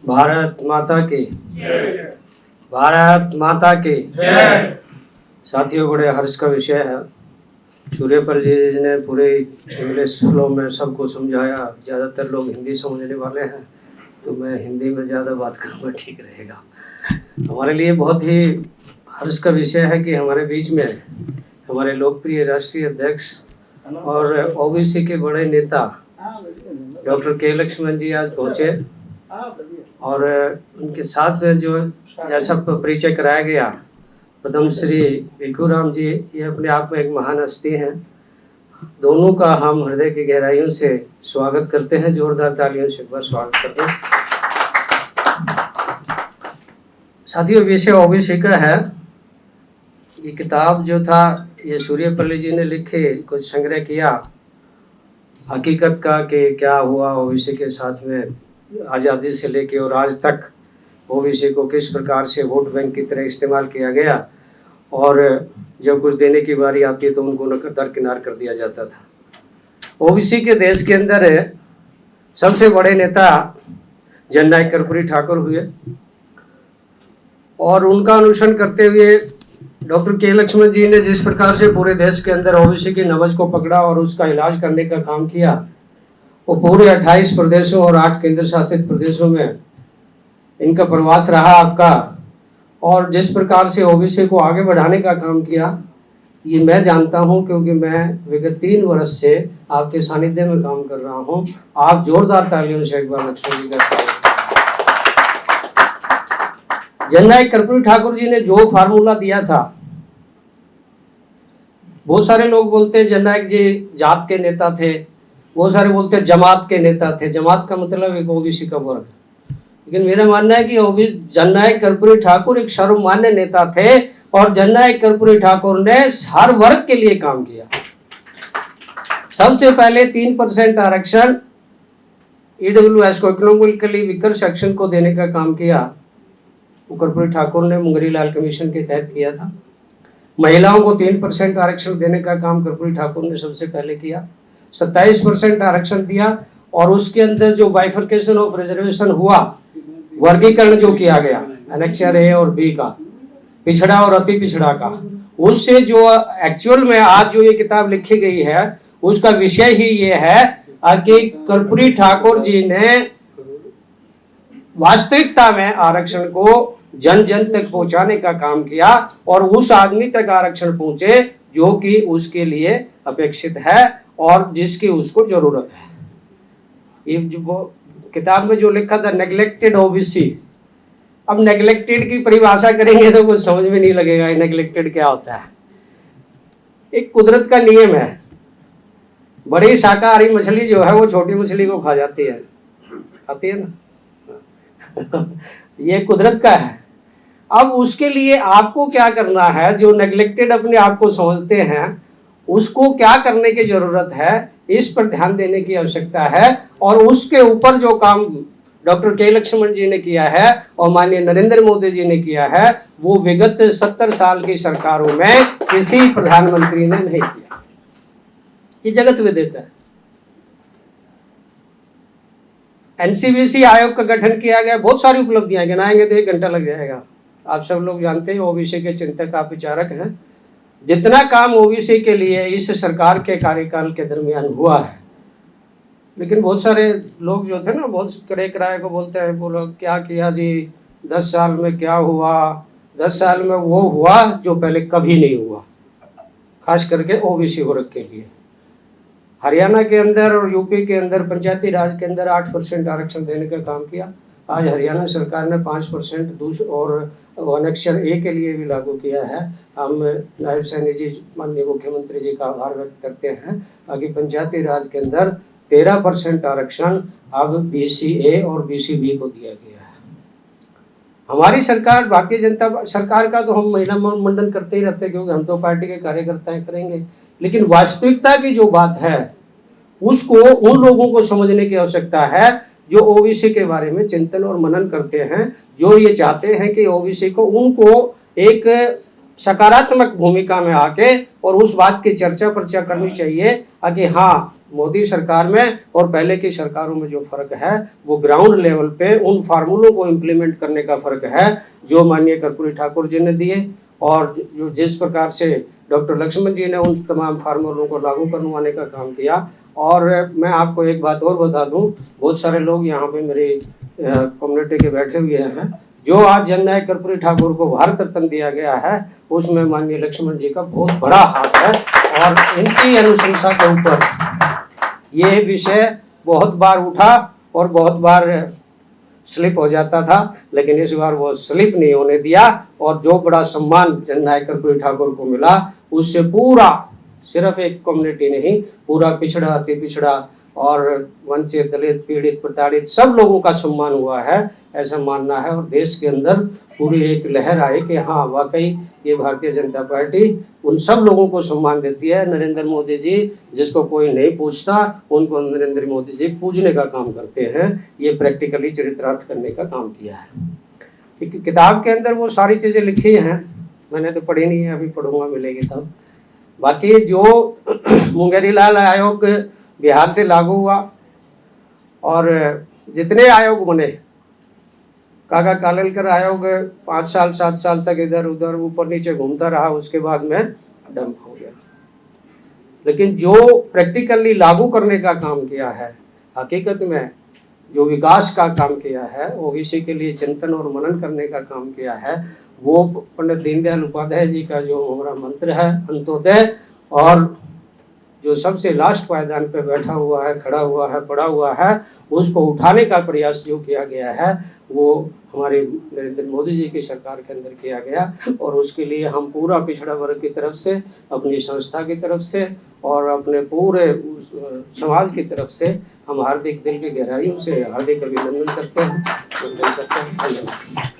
भारत माता की भारत माता की साथियों, बड़े हर्ष का विषय है। सूर्यपाल जी ने पूरे इंग्लिश फ्लो में सबको समझाया। ज़्यादातर लोग हिंदी समझने वाले हैं, तो मैं हिंदी में ज़्यादा बात करूँगा, ठीक रहेगा। हमारे लिए बहुत ही हर्ष का विषय है कि हमारे बीच में हमारे लोकप्रिय राष्ट्रीय अध्यक्ष और ओबीसी के बड़े नेता डॉक्टर के लक्ष्मण जी आज पहुँचे, और उनके साथ में जो जैसा परिचय कराया गया, पद्म श्री भिखूराम जी, ये अपने आप में एक महान हस्ती हैं। दोनों का हम हृदय की गहराइयों से स्वागत करते हैं। जोरदार तालियों से एक बार स्वागत करते हैं। साथियों, विषय ओबीसी का है। ये किताब जो था, ये सूर्यपाल जी ने लिखे, कुछ संग्रह किया हकीकत का कि क्या हुआ ओबीसी के साथ में आज़ादी से लेके और आज तक ओबीसी को किस प्रकार से वोट बैंक की तरह इस्तेमाल किया गया, और जब कुछ देने की बारी आती है तो उनको दरकिनार कर दिया जाता था। ओबीसी के देश के अंदर सबसे बड़े नेता जननायक कर्पूरी ठाकुर हुए, और उनका अनुसरण करते हुए डॉक्टर के लक्ष्मण जी ने जिस प्रकार से पूरे देश के अंदर ओबीसी की नब्ज को पकड़ा और उसका इलाज करने का काम किया, वो पूरे 28 प्रदेशों और 8 केंद्र शासित प्रदेशों में इनका प्रवास रहा आपका। और जिस प्रकार से ओबीसी को आगे बढ़ाने का काम किया, ये मैं जानता हूं, क्योंकि मैं विगत 3 वर्ष से आपके सानिध्य में काम कर रहा हूं। आप जोरदार तालियों से एक बार लक्ष्मण जी का स्वागत। जननायक कर्पूरी ठाकुर जी ने जो फार्मूला दिया था, बहुत सारे लोग बोलते हैं जननायक जी जात के नेता थे, बहुत सारे बोलते हैं जमात के नेता थे। जमात का मतलब एक ओबीसी का वर्ग, लेकिन मेरा मानना है कि जननायक कर्पूरी ठाकुर एक सर्वमान्य नेता थे, और जननायक कर्पूरी ठाकुर ने हर वर्ग के लिए काम किया। सबसे पहले 3% आरक्षण ईडब्ल्यूएस को, इकोनॉमिकली वीकर सेक्शन को देने का काम किया, वो कर्पूरी ठाकुर ने मुंगरीलाल कमीशन के तहत किया था। महिलाओं को 3% आरक्षण देने का काम कर्पूरी ठाकुर ने सबसे पहले किया। 27% आरक्षण दिया, और उसके अंदर जो बाइफर्केशन ऑफ रिजर्वेशन हुआ, वर्गीकरण जो किया गया एनेक्सर ए और बी का, पिछड़ा और अति पिछड़ा का, उससे जो एक्चुअल में आज जो ये किताब लिखी गई है, उसका विषय ही ये है कि कर्पूरी ठाकुर जी ने वास्तविकता में आरक्षण को जन जन तक पहुंचाने का काम किया, और उस आदमी तक आरक्षण पहुंचे जो कि उसके लिए अपेक्षित है और जिसकी उसको जरूरत है। ये जो किताब में जो लिखा था नेग्लेक्टेड ओबीसी, अब नेग्लेक्टेड की परिभाषा करेंगे तो कुछ समझ में नहीं लगेगा नेग्लेक्टेड क्या होता है। एक कुदरत का नियम है, बड़ी शाकाहारी मछली जो है वो छोटी मछली को खा जाती है, खाती है ना ये कुदरत का है। अब उसके लिए आपको क्या करना है, जो नेग्लेक्टेड अपने आप को समझते हैं, उसको क्या करने की जरूरत है, इस पर ध्यान देने की आवश्यकता है। और उसके ऊपर जो काम डॉक्टर के लक्ष्मण जी ने किया है और माननीय नरेंद्र मोदी जी ने किया है, वो विगत 70 साल की सरकारों में किसी प्रधानमंत्री ने नहीं किया। ये जगत विदित है। एनसीबीसी आयोग का गठन किया गया, बहुत सारी उपलब्धियां गिनाएंगे तो 1 घंटा लग जाएगा। आप सब लोग जानते हैं ओबीसी के चिंतक, आप विचारक हैं। जितना काम ओबीसी के लिए इस सरकार के कार्यकाल के दरमियान हुआ है, लेकिन बहुत सारे लोग जो थे ना, बहुत करे कराए को बोलते हैं, बोलो क्या किया जी 10 साल में, क्या हुआ 10 साल में, वो हुआ जो पहले कभी नहीं हुआ, खास करके ओबीसी वर्ग के लिए। हरियाणा के अंदर और यूपी के अंदर पंचायती राज के अंदर 8% आरक्षण देने का काम किया। आज हरियाणा सरकार ने 5% और अनेक्सर ए के लिए भी लागू किया है। हम नायब सैनी जी, माननीय मुख्यमंत्री जी का आभार व्यक्त करते हैं कि पंचायती राज के अंदर 13% आरक्षण अब बीसी ए और बीसी बी को दिया गया है। हमारी सरकार, भारतीय जनता सरकार का तो हम महिला मंडन करते ही रहते हैं, क्योंकि हम तो पार्टी के कार्यकर्ता करेंगे, लेकिन वास्तविकता की जो बात है उसको उन लोगों को समझने की आवश्यकता है जो ओबीसी के बारे में चिंतन और मनन करते हैं, जो ये चाहते हैं कि ओबीसी को, उनको एक सकारात्मक भूमिका में आके और उस बात की चर्चा करनी चाहिए कि हाँ, मोदी सरकार में और पहले की सरकारों में जो फर्क है वो ग्राउंड लेवल पे उन फार्मूलों को इम्प्लीमेंट करने का फर्क है जो माननीय कर्पूरी ठाकुर जी ने दिए, और जो जिस प्रकार से डॉक्टर लक्ष्मण जी ने उन तमाम फार्मूलों को लागू करवाने का काम किया। और मैं आपको एक बात और बता दूं, बहुत सारे लोग यहाँ पे मेरी कम्युनिटी के बैठे हुए हैं, जो आज जननायक कर्पूरी ठाकुर को भारत रत्न दिया गया है उसमें माननीय लक्ष्मण जी का बहुत बड़ा हाथ है। और इनकी अनुशंसा के ऊपर ये विषय बहुत बार उठा और बहुत बार स्लिप हो जाता था, लेकिन इस बार वो स्लिप नहीं होने दिया। और जो बड़ा सम्मान जननायक कर्पूरी ठाकुर को मिला उससे पूरा, सिर्फ एक कम्युनिटी नहीं, पूरा पिछड़ा, अति पिछड़ा और वंचित, दलित, पीड़ित, प्रताड़ित सब लोगों का सम्मान हुआ है, ऐसा मानना है। और देश के अंदर पूरी एक लहर आई कि हाँ, वाकई ये भारतीय जनता पार्टी उन सब लोगों को सम्मान देती है। नरेंद्र मोदी जी जिसको कोई नहीं पूछता उनको नरेंद्र मोदी जी पूजने का काम करते हैं। ये प्रैक्टिकली चरित्रार्थ करने का काम किया है। किताब के अंदर वो सारी चीज़ें लिखी हैं, मैंने तो पढ़ी नहीं है, अभी पढ़ूंगा, मिलेगी तब। बाकी जो मुंगेरी लाल आयोग बिहार से लागू हुआ और जितने आयोग बने, काका कालेलकर आयोग 5 साल 7 साल तक इधर उधर ऊपर नीचे घूमता रहा, उसके बाद में डंप हो गया। लेकिन जो प्रैक्टिकली लागू करने का काम किया है, हकीकत में जो विकास का काम किया है, ओबीसी के लिए चिंतन और मनन करने का काम किया है, वो पंडित दीनदयाल उपाध्याय जी का जो हमारा मंत्र है अंत्योदय, और जो सबसे लास्ट पायदान पे बैठा हुआ है, खड़ा हुआ है, पड़ा हुआ है, उसको उठाने का प्रयास जो किया गया है वो हमारे नरेंद्र मोदी जी की सरकार के अंदर किया गया। और उसके लिए हम पूरा पिछड़ा वर्ग की तरफ से, अपनी संस्था की तरफ से और अपने पूरे समाज की तरफ से हम हार्दिक दिल की गहराइयों से हार्दिक अभिनंदन करते हैं। धन्यवाद।